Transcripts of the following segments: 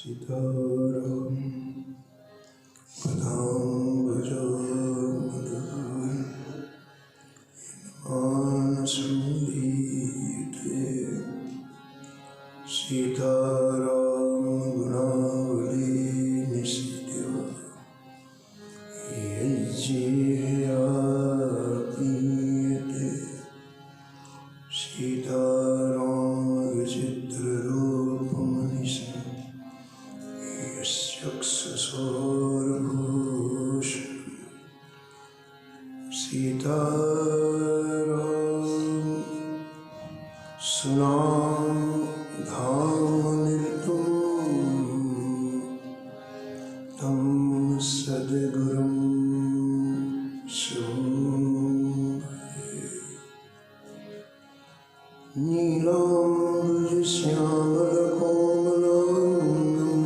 सीताराम कथाम्बुजो मानसमुदीयते सीताराम गुणावली निसीद्य यज्जियापीयते सीताराम विचित्ररूपमनिशम् यस्यक्षसोर्भूषणम् सीताराम सुनाम धामनिर्तुं तं सद्गुरुं शुम्भये नीलाम्बुजश्यामलकोमलाङ्गं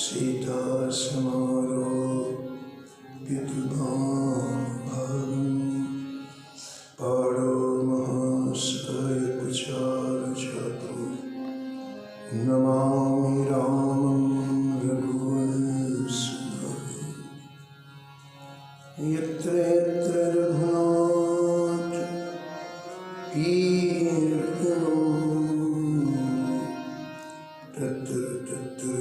सीतासमारोप्यतुभागं पाणो महाश्रयकुचारजातं नमामि रामं रघुवंशनाथं यत्र यत्र रघुनाथ कीर्तनं तत्र तत्र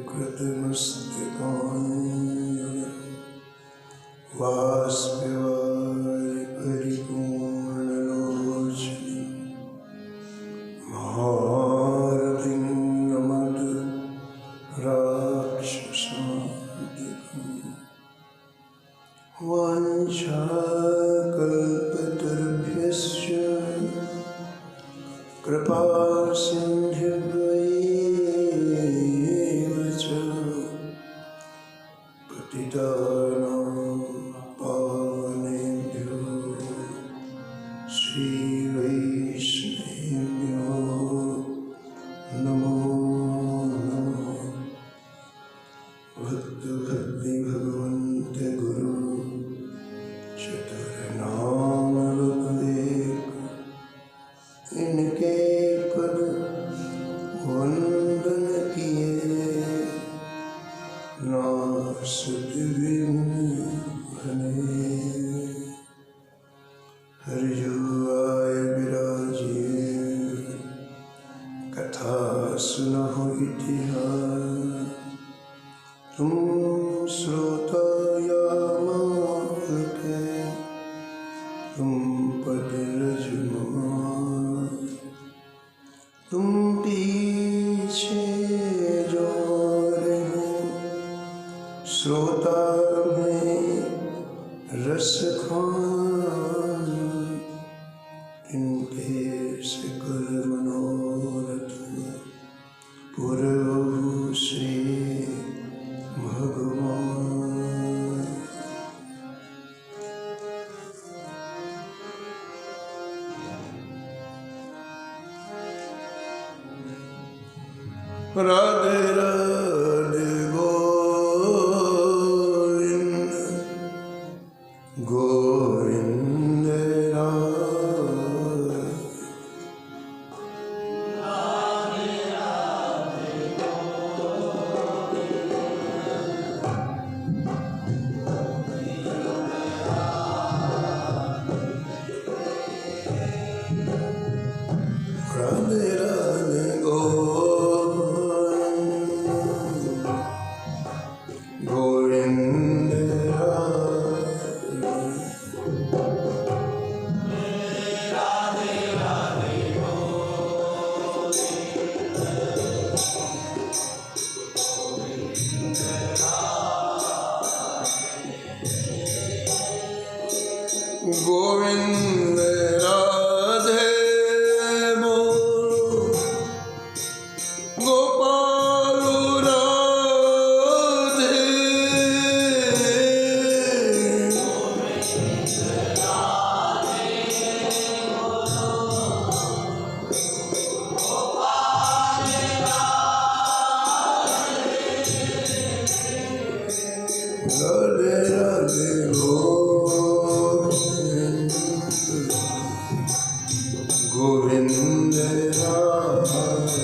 कृतमस्तकाञ्जलिं बाष्पवारि परिपूर्णलोचनं महारथिं नमत राक्षसान्तिकम् वाञ्छाकल्पतरुभ्यश्च कृपासिन्धुभ्यैव च पतितानां पावनेभ्यो श्रीवैष्णवेभ्यो नमो नमः। भक्ति भगवन्त गुरु चतुर्नाम रूपदेख इनके पद वंदन किए नासत विघ्ने हरिजो आय विराजिए कथा सुनहु इतिहास तुम श्रोता या मालके तुम पद रजमान तुम पीछे जो रहे श्रोता में रस खान इनके सकल मनोरथ पूर्व श्री भगवान। राधे राधे गोविंद गोविंद राधे राधे राधे गोविंद गोविंद राधे बोलो गोपाल राधे राधे राधे गोविंद राधे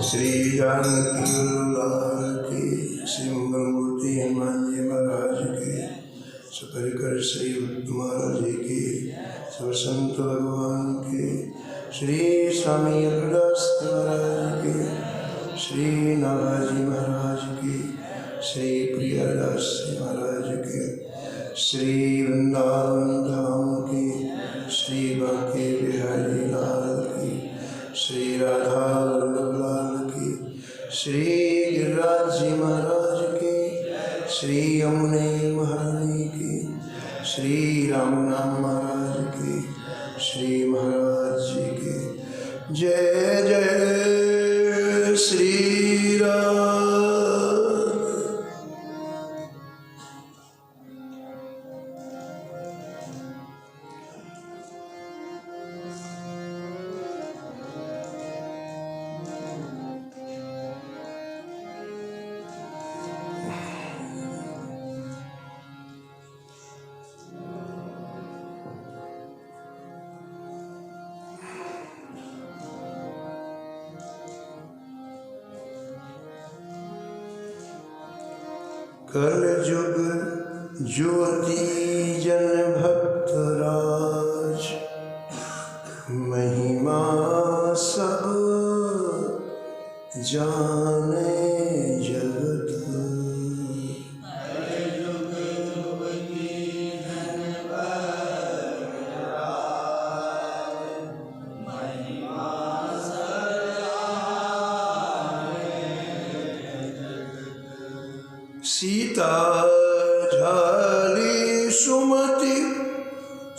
श्री जानकी लाल की, श्री मंगलमूर्ति हनुमान जी महाराज की, सपरिकर श्री भक्त महाराज जी की, सब संत भगवान की, श्री स्वामी अग्रदास महाराज की, श्री नाभाजी महाराज की, श्री प्रियदास महाराज की, श्री वृंदावन धाम की, श्री बांके बिहारी लाल की, श्री राधा वल्लभ लाल की, श्री गिरिराज जी महाराज की, श्री यमुने महारानी की, श्री राम नाम महाराज की, श्री महाराज जी की। जय जय श्री राम। कल जुग ज्योति जन भक्त राज, महिमा सब जाने जगत। सीता झाली सुमति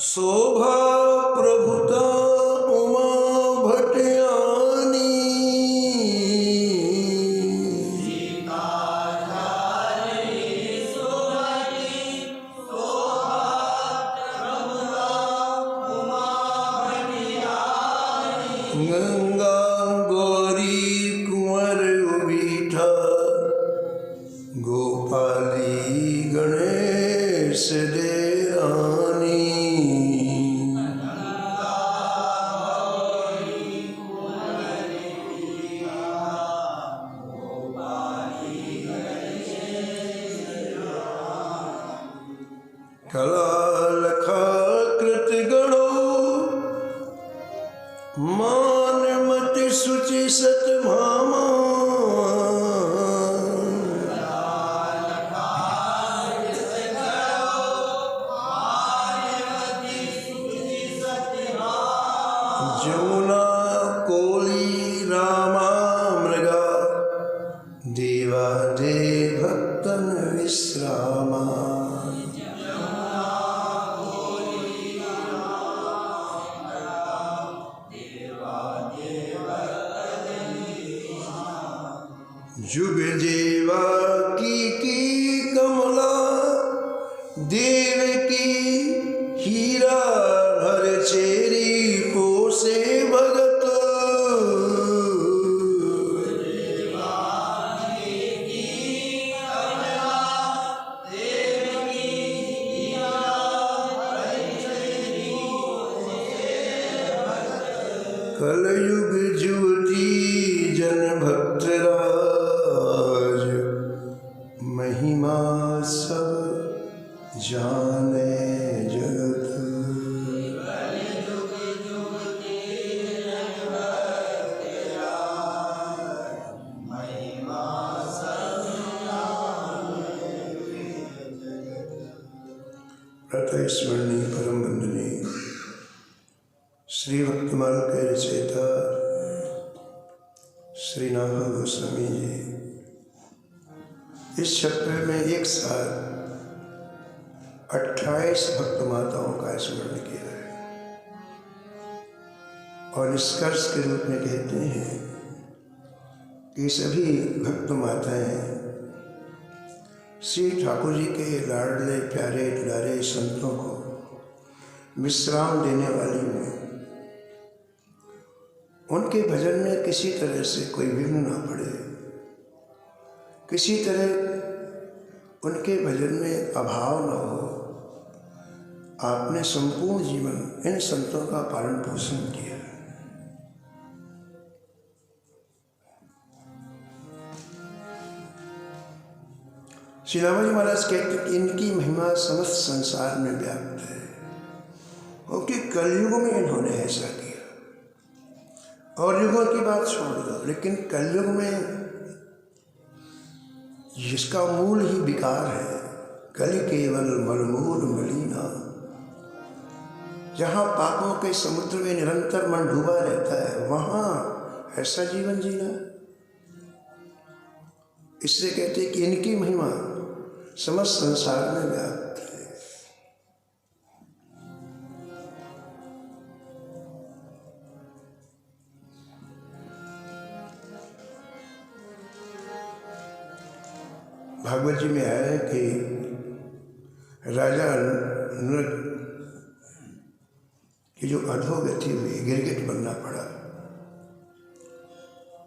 शोभा प्रभुता उमा भटयानी। सीता झाली सुमति शोभा प्रभुता उमा भटयानी। गंगा गौरी कुंवर उबीठा गोपाली गणेश देरानी। कला लखा कृत गणो मान मति सुचि सत भामा। जमुना कोली रामा मृगा देवा दे भक्तन विश्रामा। जुग जेवा की कमला देव की हीरा हर चेरी पोसे भगत। कलयुग ज्योति जन भक्त राज, महिमा सब जाने जगत। प्रातः स्मरणीय परम वंदनीय श्री भक्तमाल के रचयिता श्री नाभा गोस्वामी जी इस चक्र में एक साथ 28 भक्त माताओं का स्मरण किया है और निष्कर्ष के रूप में कहते हैं कि सभी भक्त माताएं श्री ठाकुर जी के लाडले प्यारे दुलारे संतों को विश्राम देने वाली में उनके भजन में किसी तरह से कोई विघ्न ना पड़े, किसी तरह उनके भजन में अभाव न हो, आपने संपूर्ण जीवन इन संतों का पालन पोषण किया। श्री रामाजी महाराज कहते कि इनकी महिमा समस्त संसार में व्याप्त है, क्योंकि कलयुग में इन्होंने ऐसा किया। और युगों की बात छोड़ दो, लेकिन कलयुग में जिसका मूल ही विकार है, कलि केवल मलमूल मलिना, जहाँ पापों के समुद्र में निरंतर मन डूबा रहता है, वहाँ ऐसा जीवन जीना। इसलिए कहते हैं कि इनकी महिमा समस्त संसार में व्याप्त है। भागवत जी में आया है कि राजा नृग की जो अधोगति हुई, गिरगिट बनना पड़ा,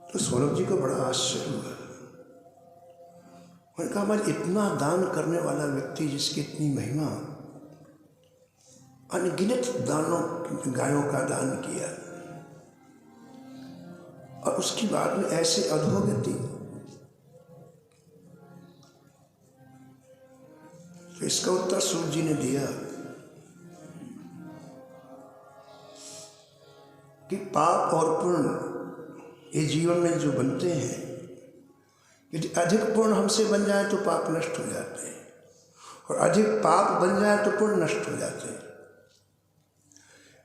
तो सौनक जी को बड़ा आश्चर्य हुआ। उन्होंने कहा, मैं इतना दान करने वाला व्यक्ति जिसकी इतनी महिमा, अनगिनत दानों गायों का दान किया, और उसकी बाद में ऐसे अधोगति। तो इसका उत्तर सूर्य जी ने दिया कि पाप और पुण्य ये जीवन में जो बनते हैं, यदि अधिक पुण्य हमसे बन जाए तो पाप नष्ट हो जाते हैं, और अधिक पाप बन जाए तो पुण्य नष्ट हो जाते हैं।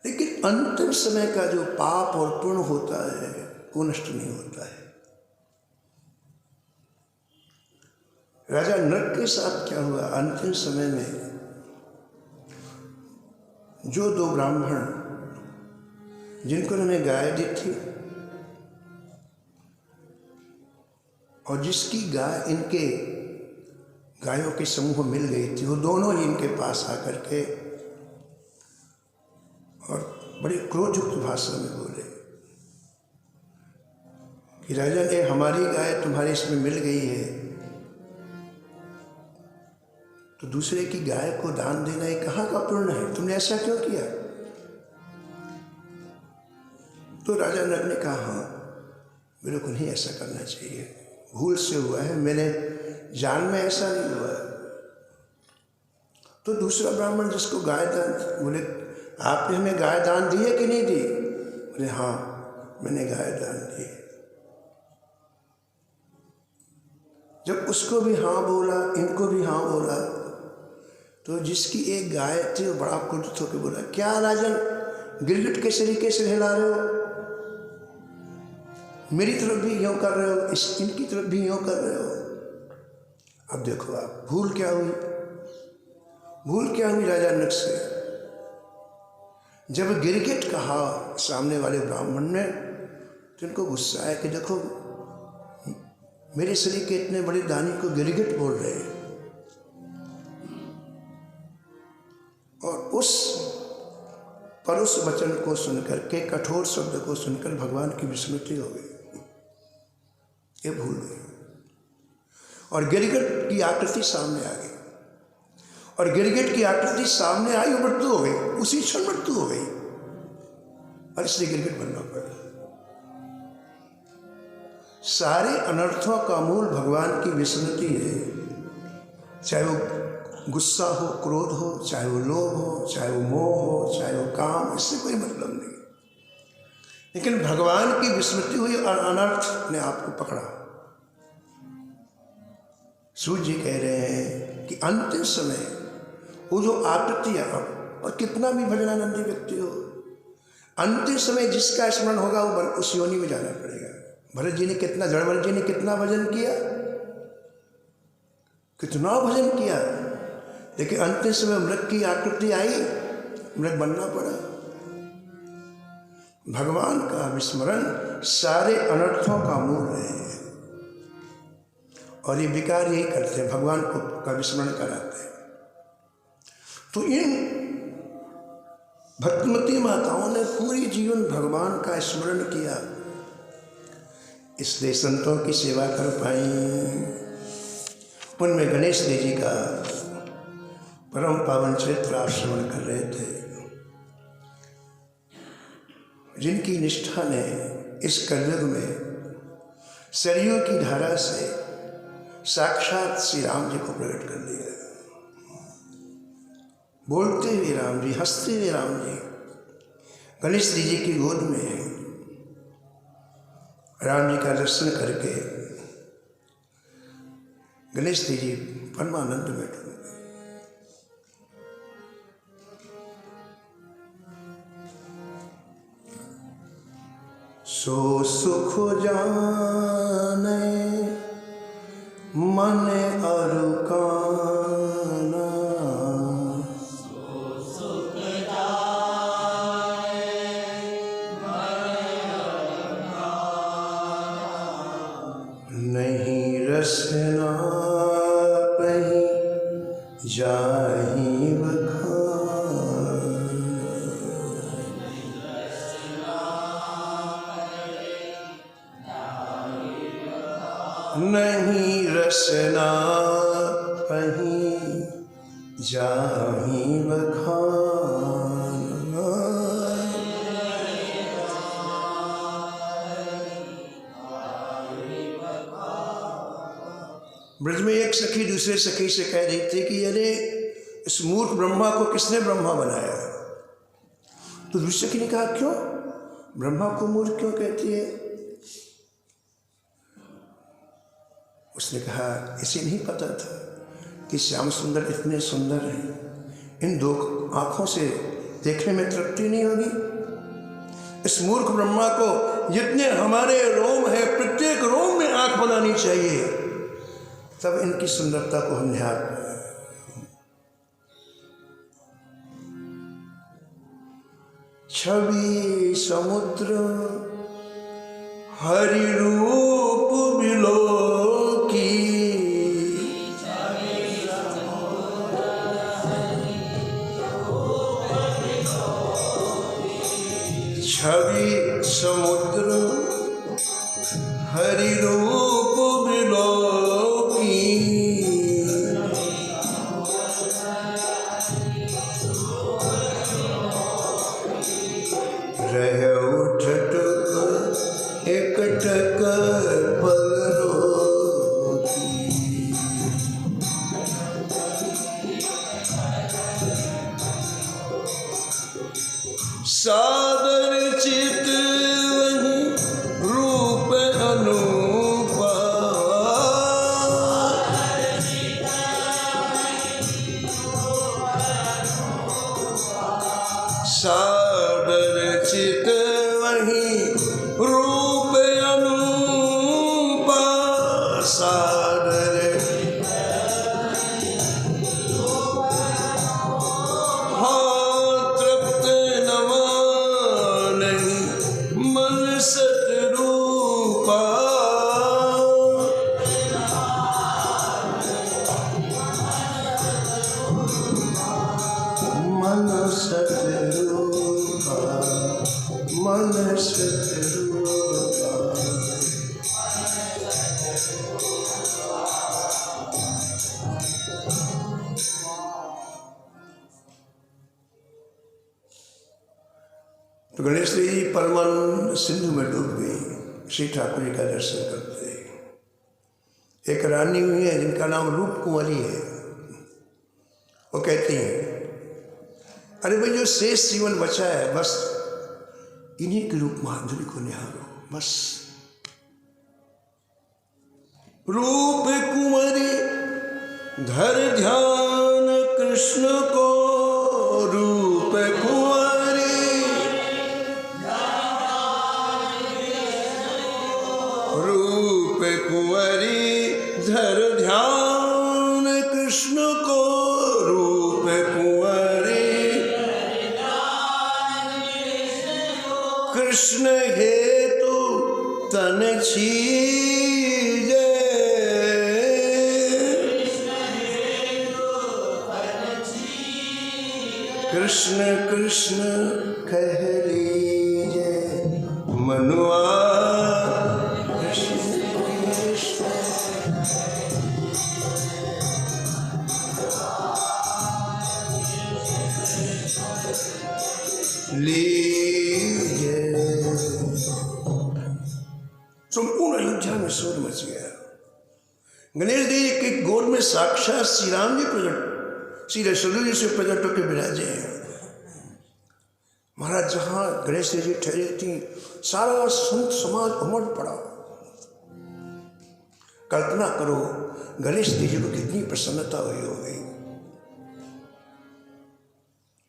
लेकिन अंतिम समय का जो पाप और पुण्य होता है वो नष्ट नहीं होता है। राजा नृग के साथ क्या हुआ, अंतिम समय में जो दो ब्राह्मण जिनको उन्होंने गाय दी थी और जिसकी गाय इनके गायों के समूह मिल गई थी, वो दोनों ही इनके पास आकर के और बड़ी क्रोधयुक्त भाषा में बोले कि राजन, ये हमारी गाय तुम्हारे इसमें मिल गई है, तो दूसरे की गाय को दान देना ये कहाँ का पुण्य है? तुमने ऐसा क्यों किया? तो राजा नृग ने कहा, हाँ, मेरे को नहीं ऐसा करना चाहिए, भूल से हुआ है, मेरे जान में ऐसा नहीं हुआ। तो दूसरा ब्राह्मण जिसको गाय दान, बोले, आपने हमें गाय दान दी है कि नहीं दी? बोले, हाँ, मैंने गाय दान दी। जब उसको भी हाँ बोला, इनको भी हाँ बोला, तो जिसकी एक गाय थी वो बड़ा क्रोधित होकर बोला, क्या राजन, गिरगिट के सलीके से हिला रहे हो? मेरी तरफ भी यूँ कर रहे हो, इनकी तरफ भी यूँ कर रहे हो। अब देखो आप, भूल क्या हुई? भूल क्या हुई राजा नृग से? जब गिरगिट कहा सामने वाले ब्राह्मण ने, तो इनको गुस्सा आया कि देखो, मेरे सलीके इतने बड़े दानी को गिरगिट बोल रहे हैं। और उस परुष वचन को सुनकर के, कठोर शब्द को सुनकर भगवान की विस्मृति हो गई, ये भूल गई, और गिरगिट की आकृति सामने आ गई। और गिरगिट की आकृति सामने आई, मृत्यु हो गई, उसी क्षण मृत्यु हो गई, और इसलिए गिरगिट बनना पड़ा। सारे अनर्थों का मूल भगवान की विस्मृति है, चाहे वो गुस्सा हो, क्रोध हो, चाहे वो लोभ हो, चाहे वो मोह हो, चाहे वो काम, इससे कोई मतलब नहीं। लेकिन भगवान की विस्मृति हुई और अनर्थ ने आपको पकड़ा। सूर्य जी कह रहे हैं कि अंतिम समय वो जो आकृतियां, और कितना भी भजनानंदी व्यक्ति हो, अंतिम समय जिसका स्मरण होगा वो उस योनि में जाना पड़ेगा। भरत जी ने कितना, जड़भरत जी ने कितना भजन किया, कितना भजन किया, लेकिन अंतिम समय मृग की आकृति आई, मृग बनना पड़ा। भगवान का विस्मरण सारे अनर्थों का मूल है, और ये विकार यही करते हैं, भगवान को का विस्मरण कराते हैं। तो इन भक्तिमती माताओं ने पूरी जीवन भगवान का स्मरण किया, इसलिए संतों की सेवा कर पाई। उनमें गणेश जी का परम पावन चरित्र आप श्रवण कर रहे थे, जिनकी निष्ठा ने इस कलयुग में सरयू की धारा से साक्षात श्री राम जी को प्रकट कर दिया। बोलते हुए राम जी, हंसते हुए राम जी गणेश जी की गोद में राम जी का दर्शन करके गणेश जी परमानंद में डूब गए। सो सुख जाने मन अरु काना, सो सुख जाने मन अरु काना, नहीं रसना कहीं जाहि बखान, नहीं रसना कहीं जाहि बखान। ब्रज में एक सखी दूसरे सखी से कह रही थी कि अरे इस मूर्ख ब्रह्मा को किसने ब्रह्मा बनाया? तो दूसरी सखी ने कहा क्यों, ब्रह्मा को मूर्ख क्यों कहती है? उसने कहा इसे नहीं पता था कि श्याम सुंदर इतने सुंदर हैं, इन दो आँखों से देखने में तृप्ति नहीं होगी। इस मूर्ख ब्रह्मा को जितने हमारे रोम है प्रत्येक रोम में आँख बनानी चाहिए, तब इनकी सुंदरता को हम निहार पाए। छवि समुद्र हरि रूप बिलो की, छवि समुद्र हरि रूप बिलो की, रह उठट एकटक परो की, सादर चित वही रूप अनूपा, सादर चित वही रूप अनूपा, सादर हाँ तृप्त नमा नहीं मन सतरूपा, मन सतरूपा, मन सतरूपा। तो गणेश जी परमानंद सिंधु में डूब गई श्री ठाकुर जी का दर्शन करते। एक रानी हुई है जिनका नाम रूप कुंवरी है। वो कहती हैं अरे भाई जो शेष जीवन बचा है बस इन्हीं के रूप माधुरी को निहारो बस। रूप कुंवरी धर ध्यान कृष्ण को, रूप कुंवरी रूप कुंवरी धर ध्यान कृष्ण को, रूप कुंवरी कृष्ण हेतु तन छीजे, कृष्ण कृष्ण कह लीजे मनुआ, लीजिए। संपूर्ण अयोध्या में शोर मच गया। गणेश जी के गोद में साक्षात श्री राम जी प्रकट, श्री रसोई जी से प्रकट होकर विराजे हैं। महाराज जहाँ गणेश जी ठहरे थी, सारा संत समाज उमड़ पड़ा। कल्पना करो गणेश जी को कितनी प्रसन्नता हुई होगी।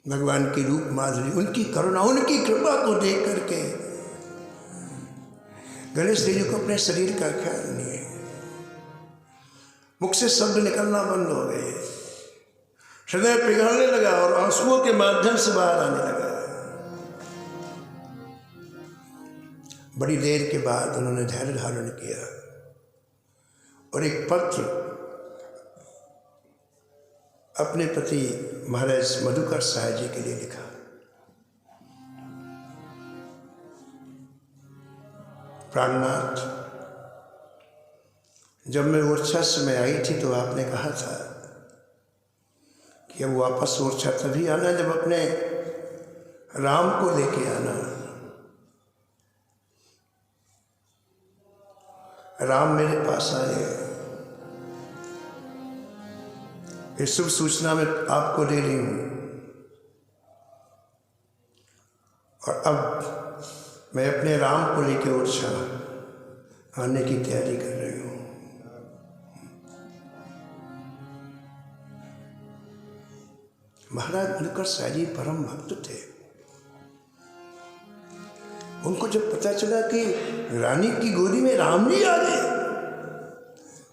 भगवान की रूप माधुरी, उनकी करुणा, उनकी कृपा को देख करके गणेश जी को अपने शरीर का ख्याल नहीं है। मुख से शब्द निकलना बंद हो गए, हृदय पिघलने लगा और आंसुओं के माध्यम से बाहर आने लगा। बड़ी देर के बाद उन्होंने धैर्य धारण किया और एक पत्र अपने पति महाराज मधुकर साहब जी के लिए लिखा। प्राणनाथ, जब मैं ओरछा में आई थी तो आपने कहा था कि अब वापस ओरछा तभी आना जब अपने राम को लेके आना। राम मेरे पास आए। इस शुभ सूचना में आपको दे रही हूं और अब मैं अपने राम को लेके ओरछा आने की तैयारी कर रही हूं। महाराज मधुकर साहब जी परम भक्त थे। उनको जब पता चला कि रानी की गोदी में राम जी आ गए,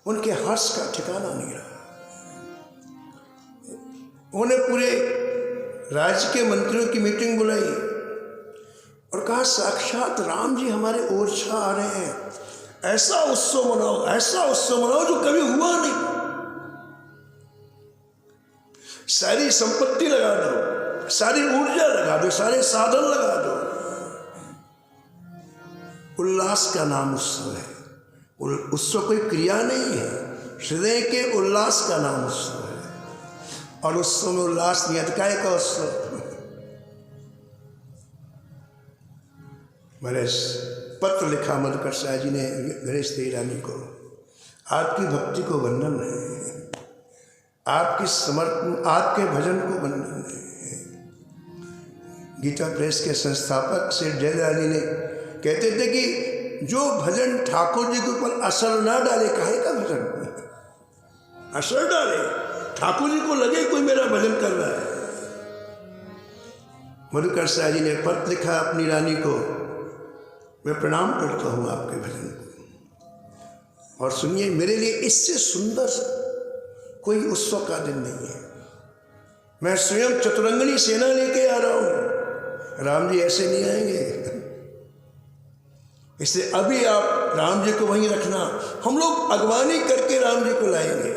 उनके हर्ष का ठिकाना नहीं रहा। उन्होंने पूरे राज्य के मंत्रियों की मीटिंग बुलाई और कहा साक्षात राम जी हमारे ओरछा आ रहे हैं, ऐसा उत्सव मनाओ, ऐसा उत्सव मनाओ जो कभी हुआ नहीं। सारी संपत्ति लगा दो, सारी ऊर्जा लगा दो, सारे साधन लगा दो। उल्लास का नाम उत्सव है। उत्सव कोई क्रिया नहीं है, हृदय के उल्लास का नाम उत्सव है। और उत्सव में उल्लास नहीं है, काय का उत्सव। महाराज पत्र लिखा मधुकर साहब जी ने गणेश देवी रानी को, आपकी भक्ति को वंदन है, आपकी समर्पण, आपके भजन को वंदन है। गीता प्रेस के संस्थापक श्री जयदयाल जी ने कहते थे कि जो भजन ठाकुर जी के ऊपर असर ना डाले, काहे का भजन असर डाले, ठाकुर जी को लगे कोई मेरा भजन कर रहा है। मधुकर साहब जी ने पत्र लिखा अपनी रानी को, मैं प्रणाम करता हूँ आपके भजन को, और सुनिए मेरे लिए इससे सुंदर कोई उत्सव का दिन नहीं है। मैं स्वयं चतुरंगनी सेना लेके आ रहा हूँ, राम जी ऐसे नहीं आएंगे। इसलिए अभी आप राम जी को वहीं रखना, हम लोग अगवानी करके राम जी को लाएंगे,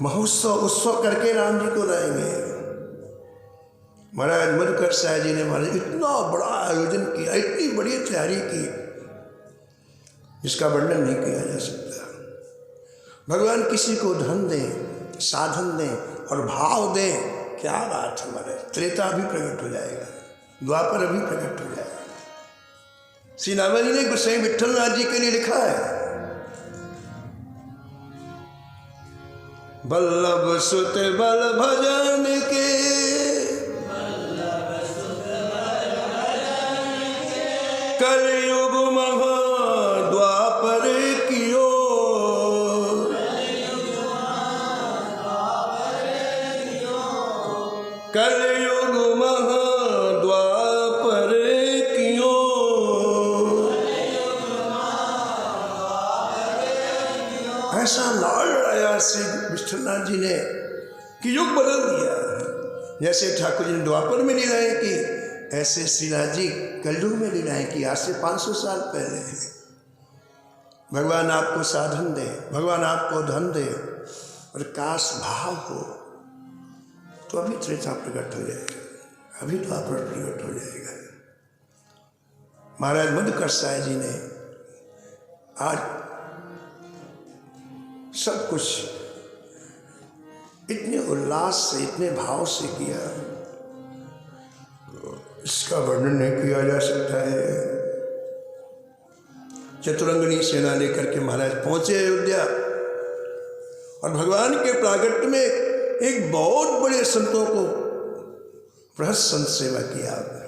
महोत्सव उत्सव करके राम जी को लाएंगे। महाराज मधुकर साहब जी ने महाराज इतना बड़ा आयोजन किया, इतनी बड़ी तैयारी की जिसका वर्णन नहीं किया जा सकता। भगवान किसी को धन दें, साधन दें और भाव दें, क्या बात है महाराज। त्रेता भी प्रकट हो जाएगा, द्वापर भी प्रकट हो जाएगा। श्री नामा जी ने गोसाई विठल नाथ जी के लिए लिखा है, बल्लभ सुत बल भजन के, कलयुग महा द्वापर कियो, कलयुग महा द्वापर कियो, ऐसा लाल लड़ाया श्री विष्णुनाथ जी ने कि युग बदल दिया। जैसे ठाकुर जी ने द्वापर में लीलाएं की, ऐसे श्रीनाथ जी कलयुग में लीलाएं की। आज से 500 साल पहले भगवान आपको साधन दे, भगवान आपको धन दे और काश भाव हो तो अभी त्रेता प्रकट हो जाएगा, अभी द्वापर प्रकट हो जाएगा। महाराज मधुकर साहब जी ने आज सब कुछ इतने उल्लास से, इतने भाव से किया। इसका वर्णन नहीं किया जा सकता है। चतुरंगनी सेना लेकर के महाराज पहुंचे अयोध्या और भगवान के प्रागट्य में एक बहुत बड़े संतों को बृहत संत सेवा किया आपने।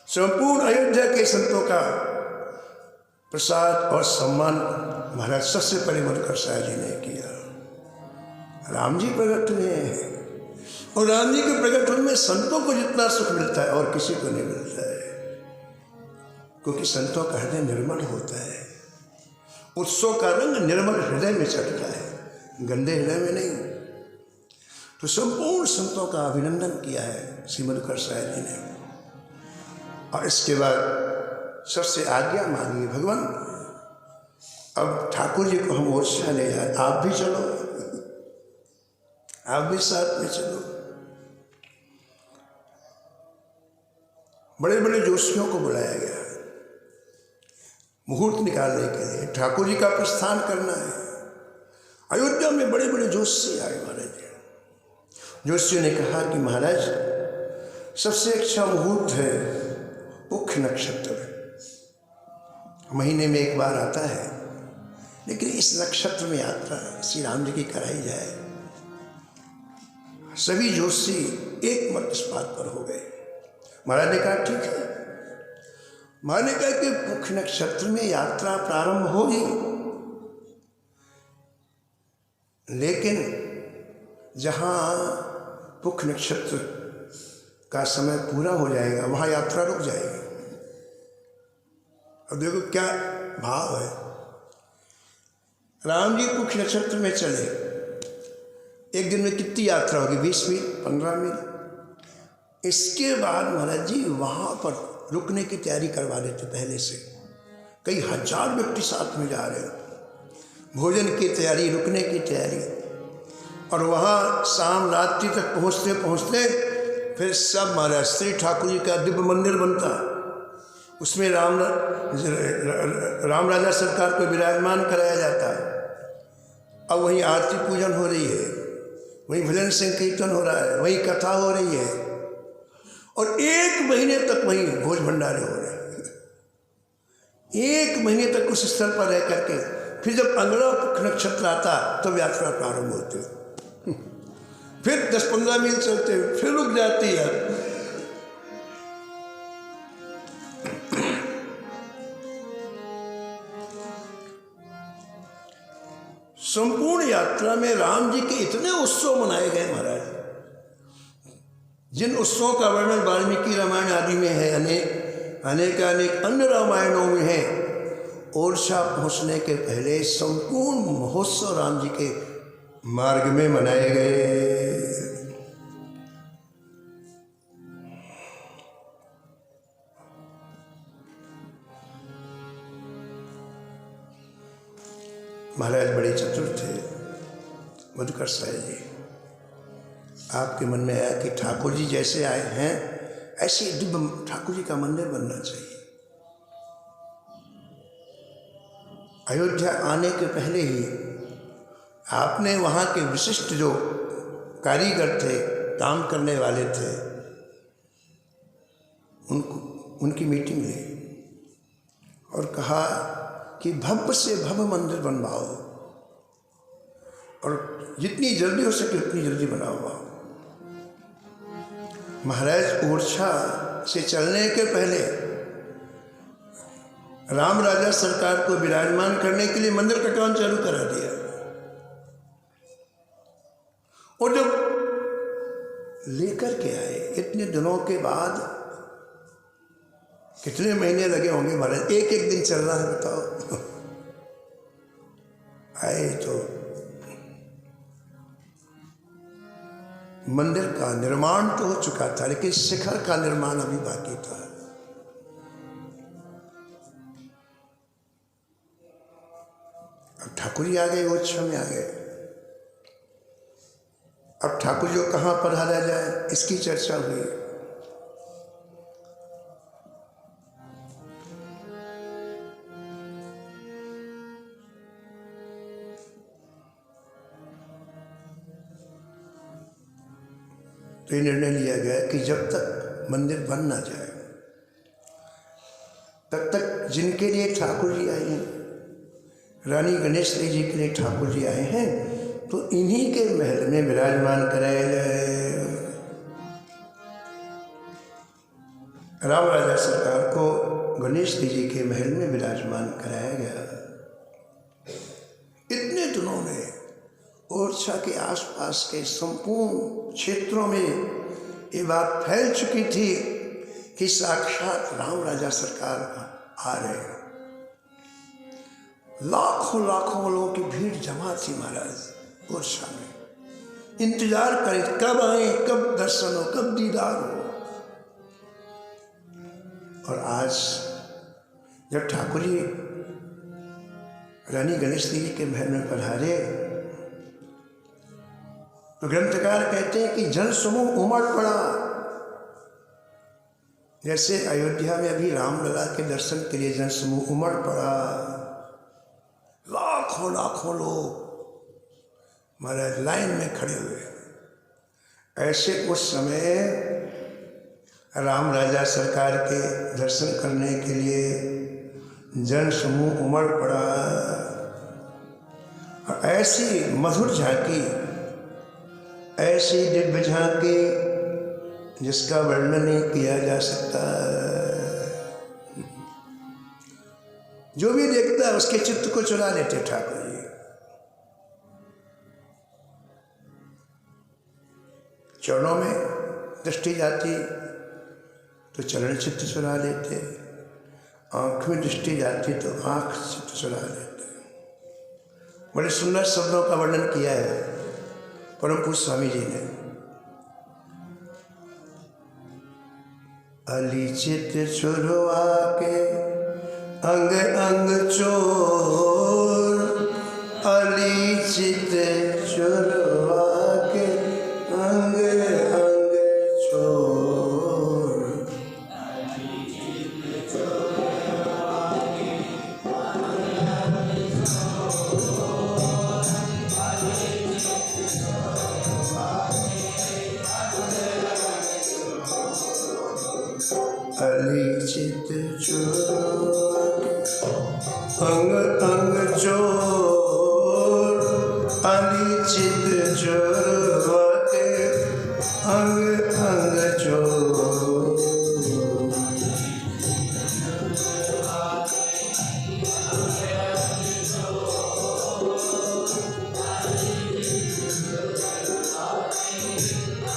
संपूर्ण अयोध्या के संतों का प्रसाद और सम्मान महाराज सबसे पहले मधुकर साय जी ने किया। राम जी प्रकट हुए हैं और राम जी के प्रकट होने में संतों को जितना सुख मिलता है और किसी को नहीं मिलता है, क्योंकि संतों का हृदय निर्मल होता है। उत्सव का रंग निर्मल हृदय में चढ़ता है, गंदे हृदय में नहीं। तो संपूर्ण संतों का अभिनंदन किया है श्री मधुकर साय जी ने। और इसके बाद सबसे आज्ञा मांगी, भगवान अब ठाकुर जी को हम ओरछा ले जाए, आप भी चलो, आप भी साथ में चलो। बड़े बड़े जोशियों को बुलाया गया मुहूर्त निकालने के लिए, ठाकुर जी का प्रस्थान करना है। अयोध्या में बड़े बड़े जोशी आए महाराज। जोशियों ने कहा कि महाराज सबसे अच्छा मुहूर्त है पुष्य नक्षत्र, महीने में एक बार आता है, लेकिन इस नक्षत्र में यात्रा श्री राम जी की कराई जाए। सभी जोशी एक मत इस बात पर हो गए। महाराज ने कहा ठीक है। महाराज ने कहा कि पुष्य नक्षत्र में यात्रा प्रारंभ होगी, लेकिन जहाँ पुष्य नक्षत्र का समय पूरा हो जाएगा वहाँ यात्रा रुक जाएगी। अब देखो क्या भाव है। राम जी पुष्य नक्षत्र में चले, एक दिन में कितनी यात्रा होगी, 20 मील 15 मील। इसके बाद महाराज जी वहाँ पर रुकने की तैयारी करवा देते पहले से। कई हजार व्यक्ति साथ में जा रहे हो, भोजन की तैयारी, रुकने की तैयारी। और वहाँ शाम रात्रि तक पहुँचते पहुँचते फिर सब महाराज श्री ठाकुर जी का दिव्य मंदिर बनता, उसमें राम राजा सरकार को विराजमान कराया जाता। अब वहीं आरती पूजन हो रही है, वहीं भजन संकीर्तन हो रहा है, वहीं कथा हो रही है, और 1 महीने तक वहीं भोज भंडारे हो रहे हैं। 1 महीने तक उस स्थल पर रह करके फिर जब अगला नक्षत्र आता तब यात्रा प्रारंभ होती है। फिर 10-15 मील चलते फिर रुक जाती है। संपूर्ण यात्रा में राम जी के इतने उत्सव मनाए गए महाराज, जिन उत्सवों का वर्णन वाल्मीकि रामायण आदि में है, अनेक अन्य रामायणों में है। ओरछा पहुंचने के पहले संपूर्ण महोत्सव राम जी के मार्ग में मनाए गए। महाराज बड़े चतुर थे मधुकर साय जी। आपके मन में आया कि ठाकुर जी जैसे आए हैं ऐसे दिव्य ठाकुर जी का मंदिर बनना चाहिए। अयोध्या आने के पहले ही आपने वहाँ के विशिष्ट जो कारीगर थे, काम करने वाले थे, उनकी मीटिंग ली और कहा कि भव्य से भव्य मंदिर बनवाओ और जितनी जल्दी हो सके उतनी जल्दी बनाओ। महाराज ओरछा से चलने के पहले राम राजा सरकार को विराजमान करने के लिए मंदिर का काम चालू करा दिया। और जब लेकर के आए इतने दिनों के बाद, कितने महीने लगे होंगे महाराज, एक दिन चल रहा है बताओ। आए तो मंदिर का निर्माण तो हो चुका था, लेकिन शिखर का निर्माण अभी बाकी था। अब ठाकुर जी आ गए, ओरछा में आ गए। अब ठाकुर जी को कहाँ पधारा जाए इसकी चर्चा हुई। तो ये निर्णय लिया गया कि जब तक मंदिर बन ना जाए तब तक जिनके लिए ठाकुर जी आए हैं, रानी गणेश जी के लिए ठाकुर जी आए हैं, तो इन्हीं के महल में विराजमान कराया जाए। राम राजा सरकार को गणेश जी के महल में विराजमान कराया गया। इतने दिनों में ओरछा के आसपास के संपूर्ण क्षेत्रों में ये बात फैल चुकी थी कि साक्षात राम राजा सरकार आ रहे हैं। लाखों लाखों लोगों की भीड़ जमा थी महाराज ओरछा में, इंतजार करें कब आए, कब दर्शन हो, कब दीदार हो। और आज जब ठाकुर जी रानी गणेश जी के महल में पधारे तो ग्रंथकार कहते हैं कि जन समूह उमड़ पड़ा। जैसे अयोध्या में अभी रामलला के दर्शन के लिए जन समूह उमड़ पड़ा, लाखों लाखों लोग महाराज लाइन में खड़े हुए। ऐसे उस समय राम राजा सरकार के दर्शन करने के लिए जन समूह उमड़ पड़ा। और ऐसी मधुर झांकी, ऐसी दिव्य झांकी जिसका वर्णन नहीं किया जा सकता। जो भी देखता है उसके चित्त को चुरा लेते ठाकुर जी। चरणों में दृष्टि जाती तो चरण चित्त चुरा लेते, आँख में दृष्टि जाती तो आँख चित्त चुरा लेते। बड़े सुंदर शब्दों का वर्णन किया है परम पूज्य स्वामी जी ने। अली चित चुरवा के अंग अंग चोर, अली चित चुरवा के अंग अंग चोर, अली चित चुरवा के अंग अंग चोर, अली चित चुरवा के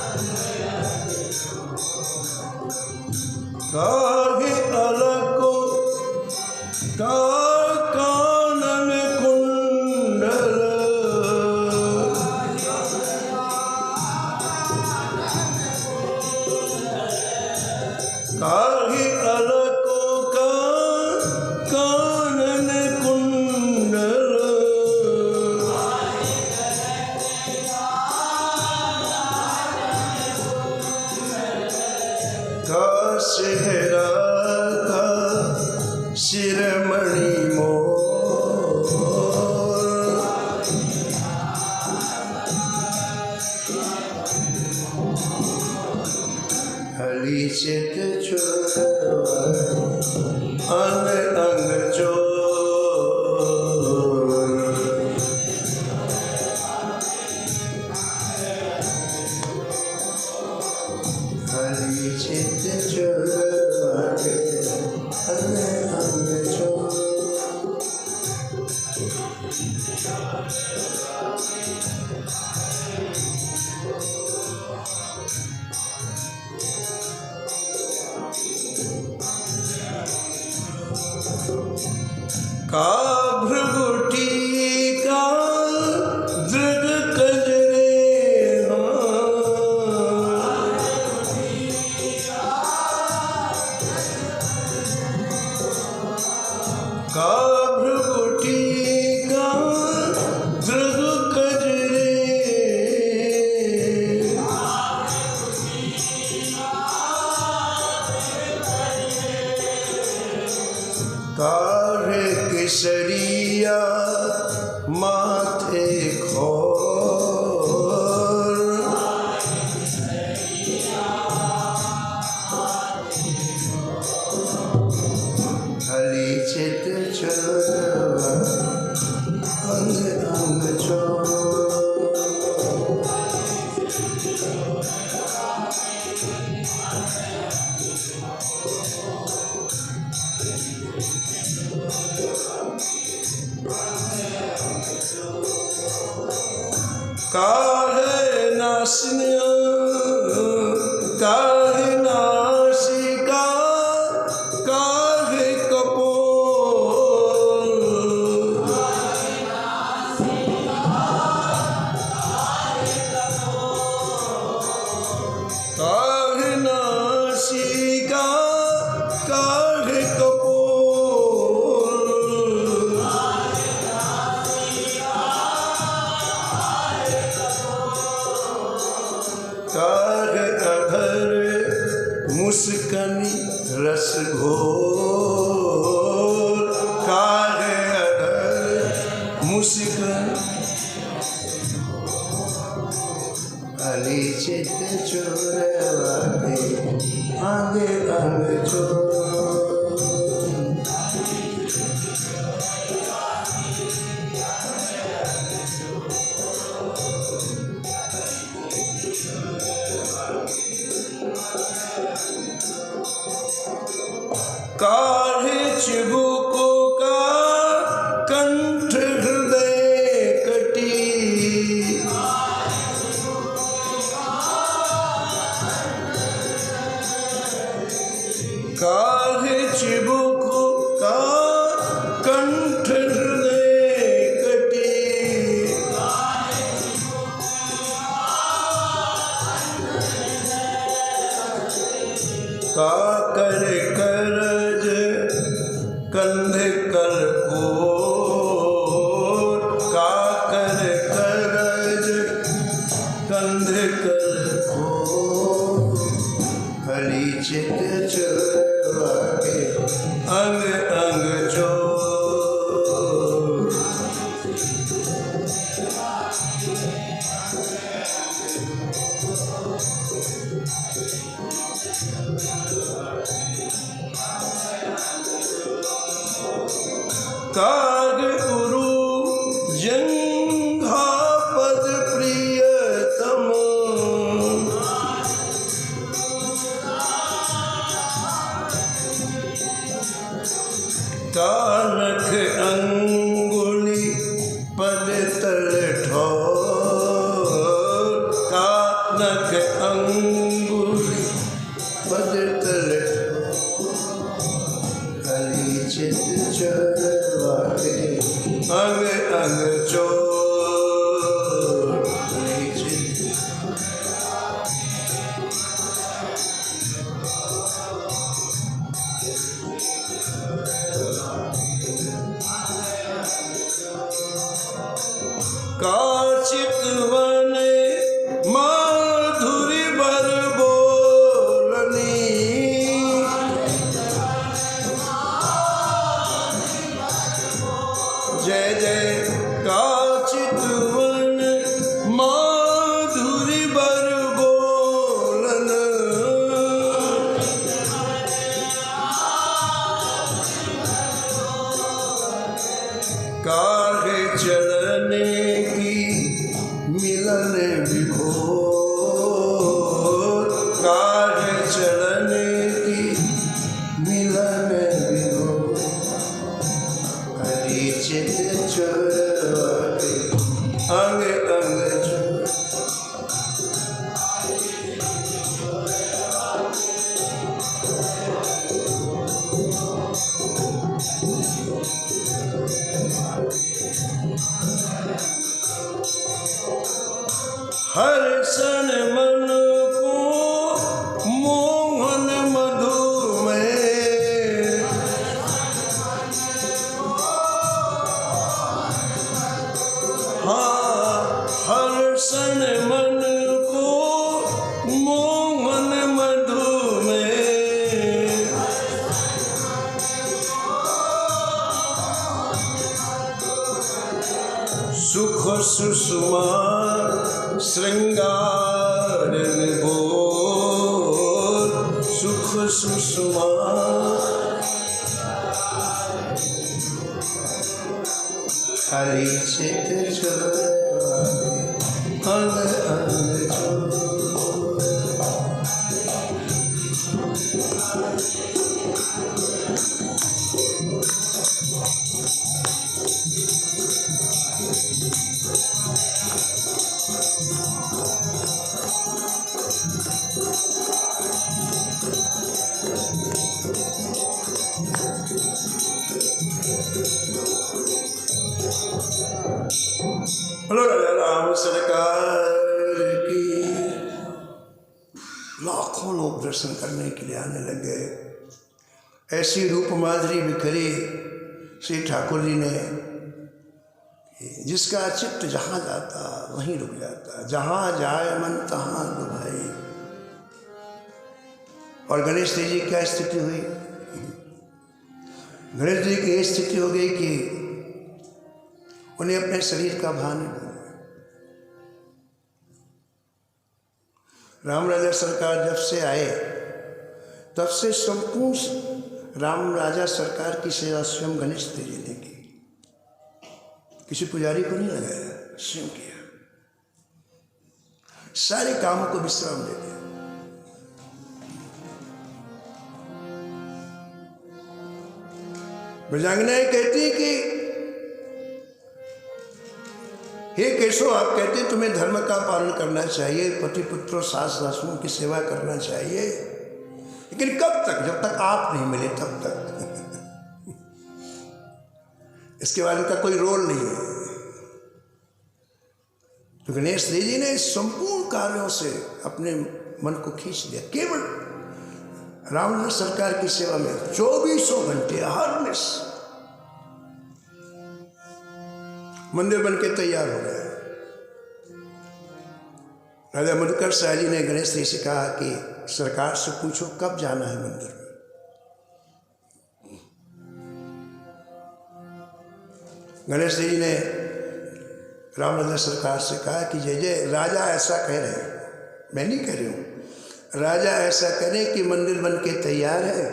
अंग अंग चोर। काहे अलग को कानन कुंडल, काहे अलग को कानन कुंडल, का सेहरा का शिरमणि मोर, अली चित चुरवा अंग अंग चोर, अली चित चुरवा के अंग अंग चोर। का भृगुटी का दृढ़ कजरे, का भृगुटी का दृढ़ कजरे, काहे केसरिया माथे खोर, चोरवा अंग अंग चोर। काहे नासिनिया काहे नासिका काहे कपोल। काहे नासिका काहे कपोल। काहे अधर मुस्कनी रस घोर। काहे अधर मुस्कनी अली चित चोरवा के अंग अंग चोर। काहे चिबुको का कंठ हृदय कटी। काहे चिबुको का कंठ हृदय कटी। का कर करज कंधे कर कोर। का कर करज कंधे कर कोर। हली चित चोरवा के अंग अंग चोर। काग गुरु जंघा पद प्रियतम। कानख अंगुली पद तल ठोर। कानख अंगुली पद तल हली चित चोरवा के अंग अंग चोर। हली चित काचित वने माधुरी बर बोलनी। जय जय काचित वन माधुरी बर बोलन। काहे चलने की मिलन विभोर। काहे चलने की मिलन विभोर। हली चित चोरवा के अंग अंग चोर। हर सन मन को मोहन मधु में। हाँ हर सन मन को मोहन मधु में। सुख सुषमा श्रृंगार विभोर। सुख सुषमा खाली चित छोड़ अंग अंग छोड़। बोलो राजा राम सरकार की। लाखों लोग दर्शन करने के लिए आने लग गए। ऐसी रूप माधुरी बिखरी श्री ठाकुर जी ने, जिसका चित्त जहाँ जाता वहीं रुक जाता, जहाँ जाए मन तहाँ लुभाई। और गणेश जी की क्या स्थिति हुई? गणेश जी की ये स्थिति हो गई कि उन्हें अपने शरीर का भान नहीं भूल गया। राम राजा सरकार जब से आए तब से संपूर्ण राम राजा सरकार की सेवा स्वयं गणेश जी ने की। किसी पुजारी को नहीं लगाया, स्वयं किया। सारे कामों को विश्राम दे दिया। ब्रजांगनाएं कहती है कि हे केशव, आप कहते हैं तुम्हें धर्म का पालन करना चाहिए, पति पुत्रों सास ससुरों की सेवा करना चाहिए, लेकिन कब तक? जब तक आप नहीं मिले तब तक। इसके बाद इनका कोई रोल नहीं है। तो गणेश जी ने संपूर्ण कार्यों से अपने मन को खींच लिया। केवल राम सरकार की सेवा में 24 घंटे हर निश मंदिर बन के तैयार हो गया। राजा मधुकर शाह जी ने गणेश जी से कहा कि सरकार से पूछो कब जाना है मंदिर में। गणेश जी ने राम राजा सरकार से कहा कि जय जय, राजा ऐसा कह रहे हैं, मैं नहीं कह रही हूँ, राजा ऐसा कह रहे कि मंदिर बन के तैयार है,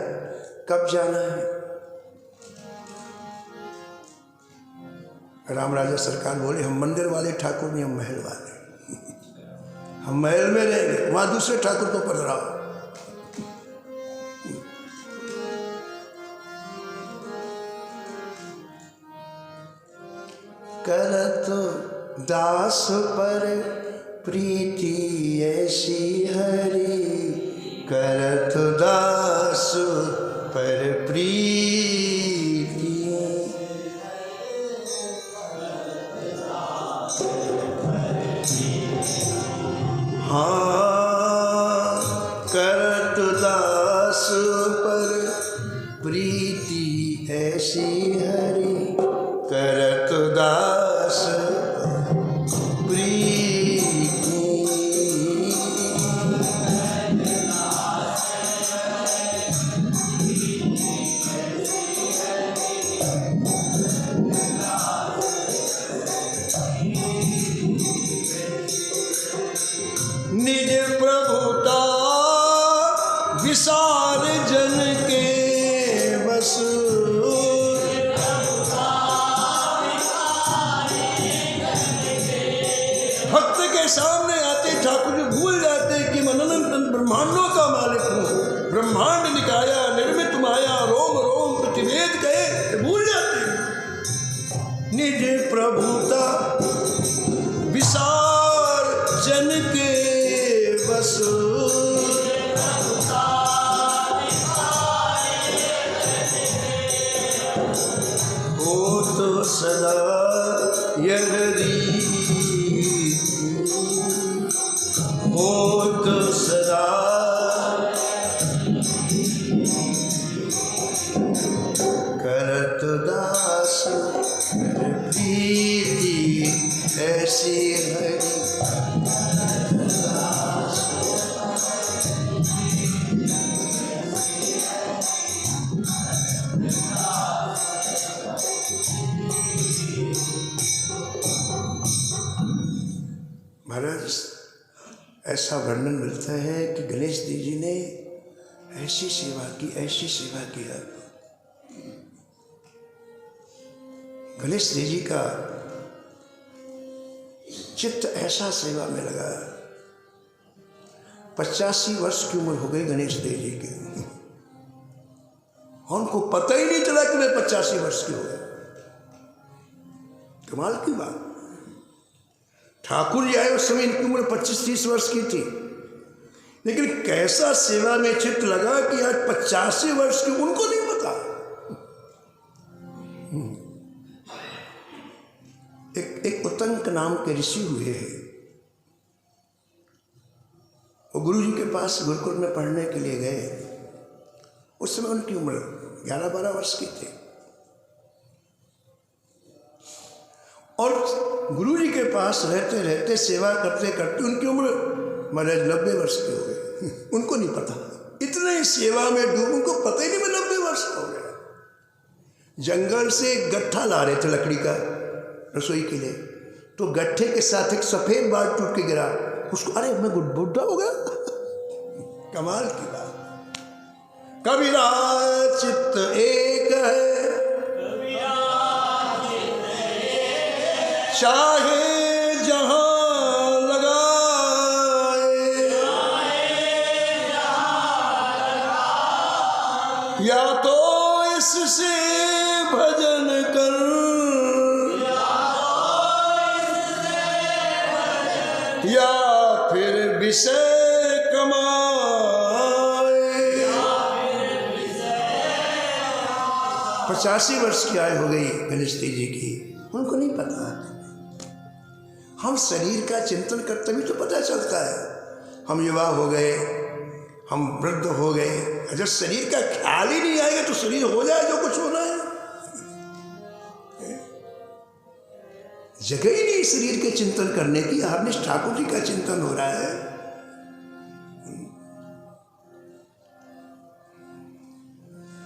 कब जाना है? राम राजा सरकार बोले हम मंदिर वाले ठाकुर नहीं, हम महल वाले। हम महल में रहेंगे, वहां दूसरे ठाकुर को पधराओ। करत दास पर प्रीति ऐसी हरि, करत दास पर प्रीति। हाँ, करत दास पर प्रीति ऐसी हरि, करत दास प्रीति। निज प्रभुता विसार जन के बस, भक्त के सामने आते ठाकुर जी भूल जाते कि मैं अनंत ब्रह्मांडों का मालिक हूँ, ब्रह्मांड निकाया निर्मित माया रोम रोम प्रतिवेद गए, भूल जाते। निज प्रभुता विसार जन के बस, हो तो सदा यदि, हो तो सदा करत दास प्रीति ऐसी हरि। महाराज ऐसा वर्णन मिलता है कि गणेश जी ने ऐसी सेवा की, ऐसी सेवा किया। गणेश जी का चित्त ऐसा सेवा में लगा। 85 वर्ष की उम्र हो गई गणेश देव जी की, उनको पता ही नहीं चला कि मैं 85 वर्ष की हो गए। कमाल की बात। ठाकुर जी आए उस समय इनकी उम्र 25-30 वर्ष की थी, लेकिन कैसा सेवा में चित्त लगा कि आज 85 वर्ष की, उनको नहीं पता। एक उतंक नाम के ऋषि हुए हैं, वो गुरु जी के पास गुरुकुल में पढ़ने के लिए गए। उस समय उनकी उम्र 11-12 वर्ष की थी, और गुरु जी के पास रहते रहते सेवा करते करते उनकी उम्र महाराज 90 वर्ष की हो गई। उनको नहीं पता, इतने सेवा में डूब, उनको पता ही नहीं मैं 90 वर्ष का हो गया। जंगल से एक गट्ठा ला रहे थे लकड़ी का रसोई के लिए, तो गट्ठे के साथ एक सफेद बाल टूट के गिरा। उसको अरे मैं बुढ़ा हो गया। कमाल की बात। कबीरा चित्त एक है, चाहे जहां लगाए, या तो इससे भजन कर, या फिर विषय कमाए। 85 वर्ष की आयु हो गई गणेश जी की, उनको नहीं पता। हम शरीर का चिंतन करते भी तो पता चलता है। हम युवा हो गए, हम वृद्ध हो गए, जब शरीर का ख्याल ही नहीं आएगा तो शरीर हो जाए जो कुछ होना है। जगह ही नहीं शरीर के चिंतन करने की। हरनिश ठाकुर जी का चिंतन हो रहा है।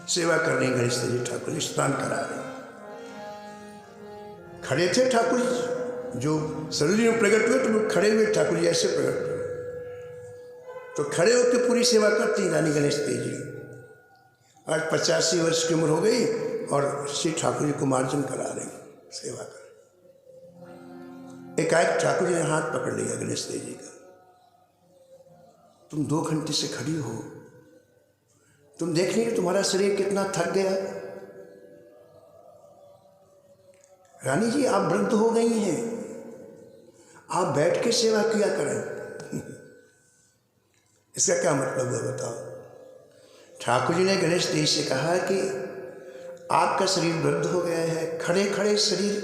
सेवा कर रहे गणेश जी ठाकुर जी, स्नान करा रहे। खड़े थे ठाकुर जी, जो सरोजी में प्रकट हुए तो खड़े हुए ठाकुर जी ऐसे प्रकट हुए, तो खड़े होकर पूरी सेवा करती रानी गणेश देव जी। आज 85 वर्ष की उम्र हो गई और श्री ठाकुर जी को मार्जन करा रहे सेवा कर। एकाएक ठाकुर जी ने हाथ पकड़ लिया गणेश देव जी का। तुम 2 घंटे से खड़ी हो, तुम देख रही हो तुम्हारा शरीर कितना थक गया। रानी जी आप वृद्ध हो गई हैं, आप बैठ के सेवा किया करें। इसका क्या मतलब हुआ बताओ। ठाकुर जी ने गणेश देव से कहा कि आपका शरीर वृद्ध हो गया है, खड़े खड़े शरीर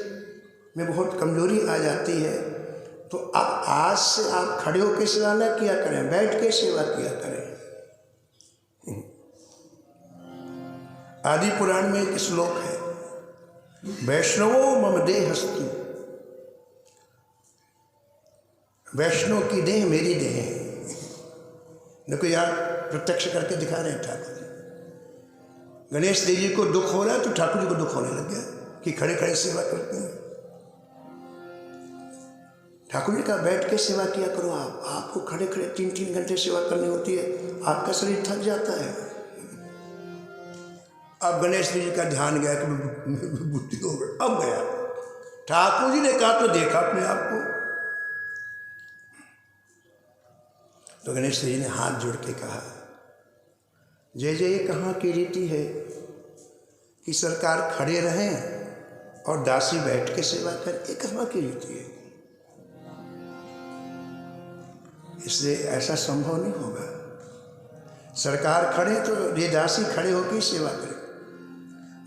में बहुत कमजोरी आ जाती है, तो अब आज से आप खड़े होकर सेवा न किया करें, बैठ के सेवा किया करें। आदि पुराण में एक श्लोक है, वैष्णवो मम देहस्तु, वैष्णव की देह मेरी देह है। देखो यार, प्रत्यक्ष करके दिखा रहे हैं ठाकुर जी। गणेश देव जी को दुख हो रहा है तो ठाकुर जी को दुख होने लग गया कि खड़े खड़े सेवा करते हैं। ठाकुर जी का बैठ के सेवा किया करो। आपको खड़े खड़े 3-3 घंटे सेवा करनी होती है, आपका शरीर थक जाता है। अब गणेश जी का ध्यान गया कि बुद्धि हो गई, अब गया। ठाकुर जी ने कहा तो देखा अपने आप को। तो गणेश जी ने हाथ जोड़ के कहा, जय जय कहाँ की रीति है कि सरकार खड़े रहें और दासी बैठ के सेवा करें, ये कहाँ की रीति है। इसलिए ऐसा संभव नहीं होगा। सरकार खड़े तो ये दासी खड़े होकर सेवा करे।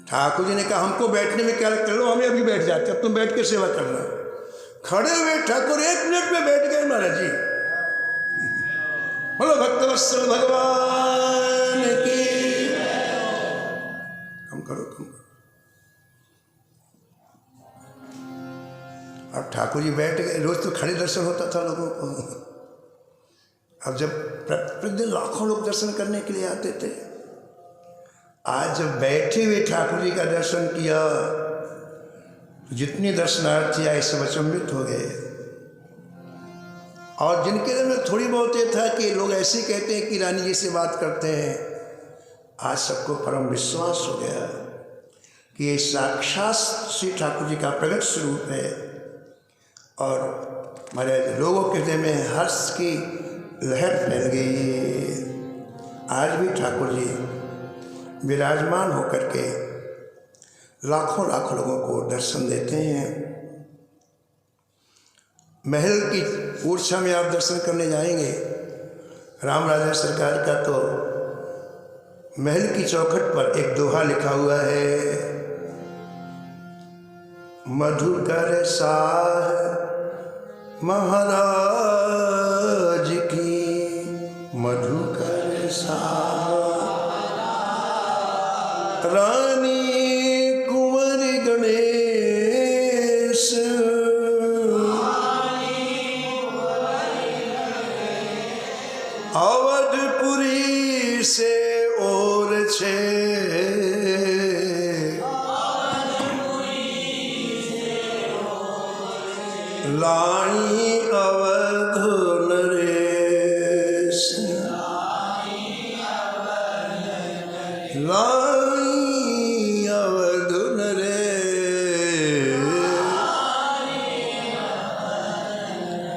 ठाकुर जी ने कहा हमको बैठने में क्या लगता है, लो हमें अभी बैठ जाते, अब तुम बैठ के सेवा करना। खड़े हुए ठाकुर 1 मिनट में बैठ गए महाराज जी। बोलो भक्तवत्सल भगवान की। कम करो, कम करो। अब ठाकुर जी बैठ गए। रोज तो खड़े दर्शन होता था लोगों को, अब जब प्रतिदिन लाखों लोग दर्शन करने के लिए आते थे, आज जब बैठे हुए ठाकुर जी का दर्शन किया तो जितने दर्शनार्थी आए सब अचंभित हो गए। और जिनके दिल में थोड़ी बहुत ये था कि लोग ऐसे कहते हैं कि रानी जी से बात करते हैं, आज सबको परम विश्वास हो गया। कि ये साक्षात श्री ठाकुर जी का प्रकट स्वरूप है और हमारे लोगों के हृदय में हर्ष की लहर फैल गई। आज भी ठाकुर जी विराजमान होकर के लाखों लाखों लोगों को दर्शन देते हैं। महल की ऊर्जा में आप दर्शन करने जाएंगे, राम राजा सरकार का तो महल की चौखट पर एक दोहा लिखा हुआ है, मधुकर साह महाराज की, मधुकर साह रानी कुंवर गणेश, अवधपुरी से और छे, लाई अवध नरेश, लाई अवध नरेश।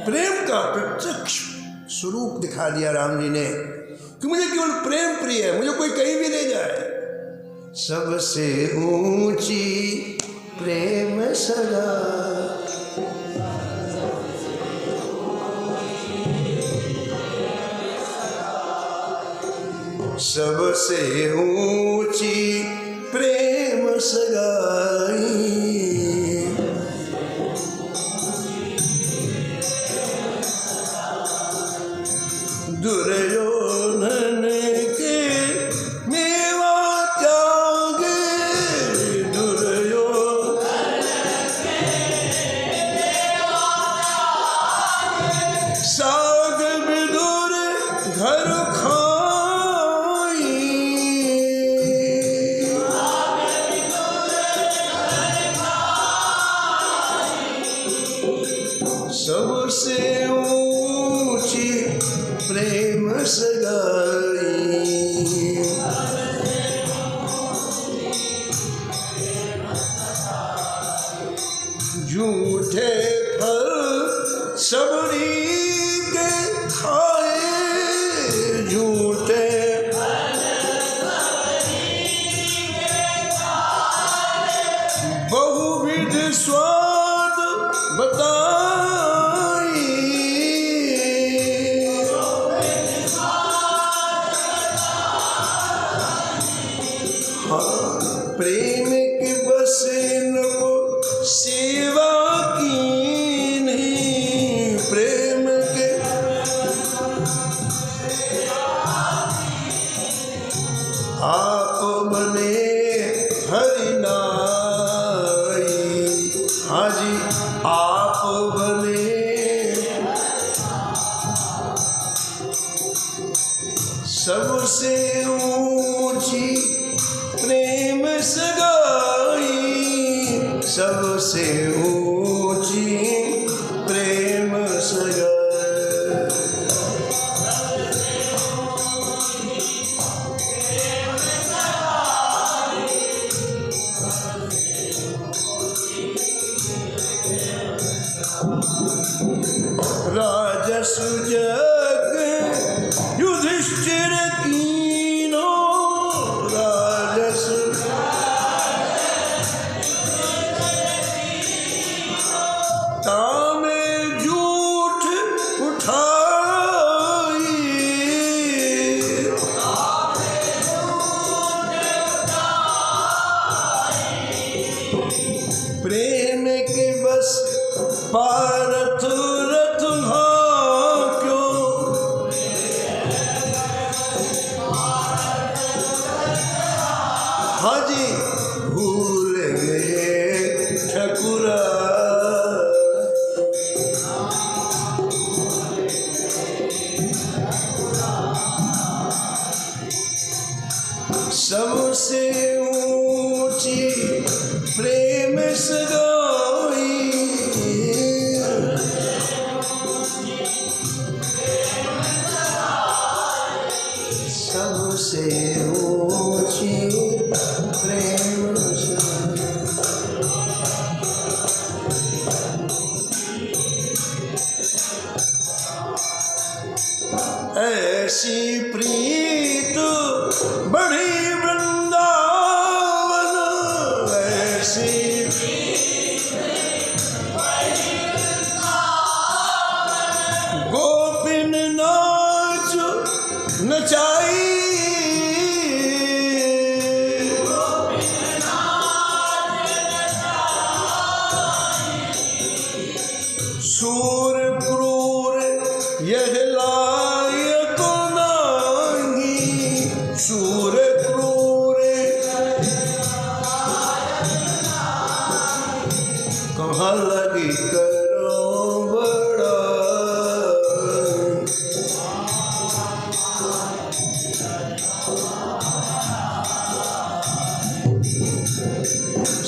प्रेम का प्रत्यक्ष स्वरूप दिखा दिया राम जी ने कि मुझे केवल प्रेम प्रिय है, मुझे कोई कहीं भी ले जाए। सबसे ऊंची प्रेम सगा, सबसे ऊंची प्रेम सगाई, दुर्योधन के मेवा त्यागे, दुर्योधन साग विदुर घर खाई, सबसे ऊंची प्रेम सगाई, झूठे फल सबरी के खाए, झूठे बहुविध स्वाद बताई, प्रेम के बसे न सेवा की नहीं, प्रेम के आप बने हरि नाई, हाँ जी आप बने सबसे ऊंची प्रेम सगाई, सबसे ऊंची प्रेम सगाई। राजसु जग युधिष्ठिर कीनो, राजसु तामे झूठ उठाई, प्रेम के बस पारथ रथ क्यों, हाँ जी भूल गए ठकुरा, सबसे ऊंची प्रेम सगाई, सबसे ऊंची प्रेम सगाई। लगी करो बड़ा,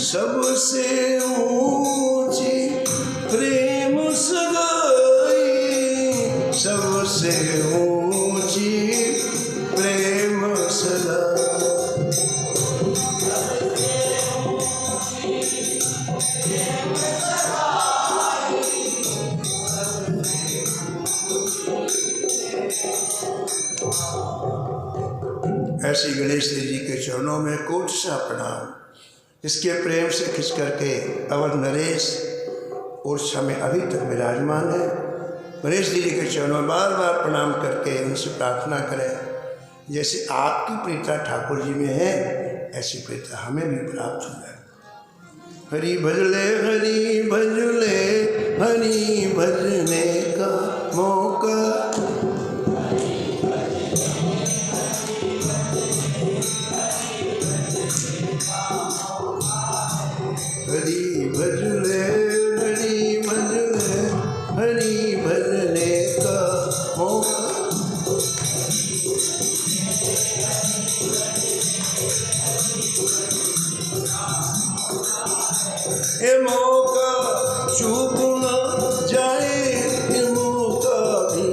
सबसे ऊंची प्रेम सगाई, सबसे ऊंची प्रेम सगाई। ऐसी गणेश जी के चरणों में कोट सा प्रणाम। इसके प्रेम से खिंच करके अवर नरेश ओरछा में अभी तक विराजमान है। गणेश जी के चरणों में बार बार प्रणाम करके उनसे प्रार्थना करें, जैसे आपकी प्रीता ठाकुर जी में है ऐसी प्रीता हमें भी प्राप्त हो जाए। हरि भजले हरि भजले, हरि भजने का मौका, हरि भजले हरि भजले, हरि भजने का मौका। ये मौका चूक न जाए, ये मौका भी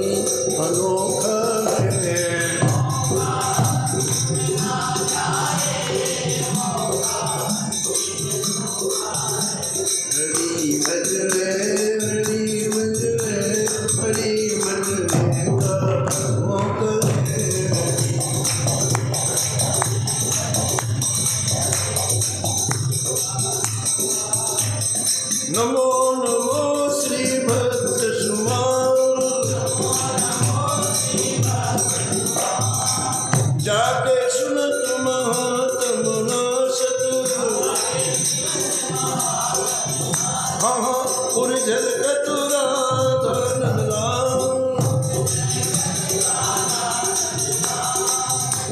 अनोखा है। हरि भजले हरि भजले, हरि भजने का मौका है। नमो नमो श्री भक्त सुमाल, जाके सुनत महात्म नासत, हाँ उर्जल कतुरा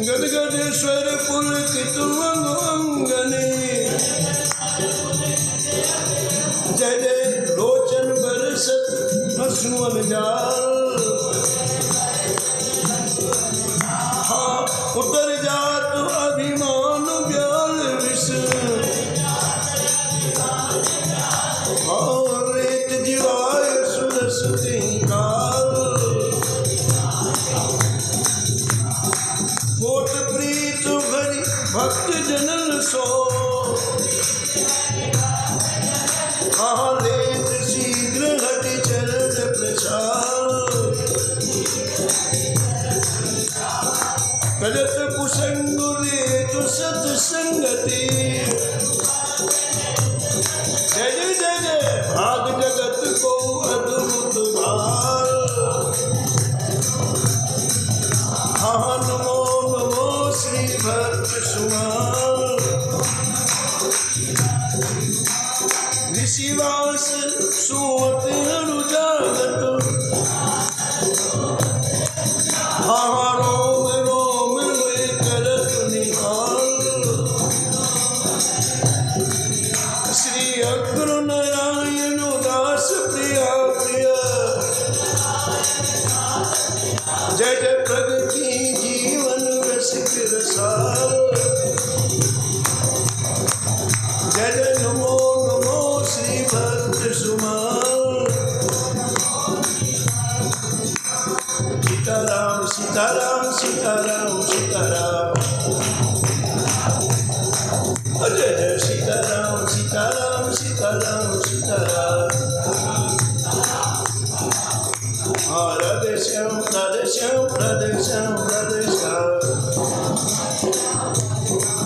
गदगद स्वर पुलकित अंगने, जय जय लोचन बरसत हंसुअल जाल, हाँ उतर जात अभिमान ब्याल विष, हाँ रेत जीवाय सुरस काल, कोट प्रीत भरी भक्त जनन सो, लेत शीघ्र हट चरण प्रसाद, करत कुसंग लेत सत्संगति, जय जय जय भाग जगत को अद्भुत भाल, हाँ नमो नमो श्री भक्त सुमाल। ऋषिवास सुवत अनुजागत, हाँ रोम रोम में करत निहाल, श्री अग्र नारायण दास प्रिया प्रिया, जय जय प्रगति जीवन रसिक रसाल, जय जय नमो नमो श्री भक्त सुमाल। सीताराम सीताराम सीताराम सीताराम, जय जय सीताराम सीताराम सीताराम सीताराम, हाँ राधे श्याम राधे श्याम राधे श्याम राधे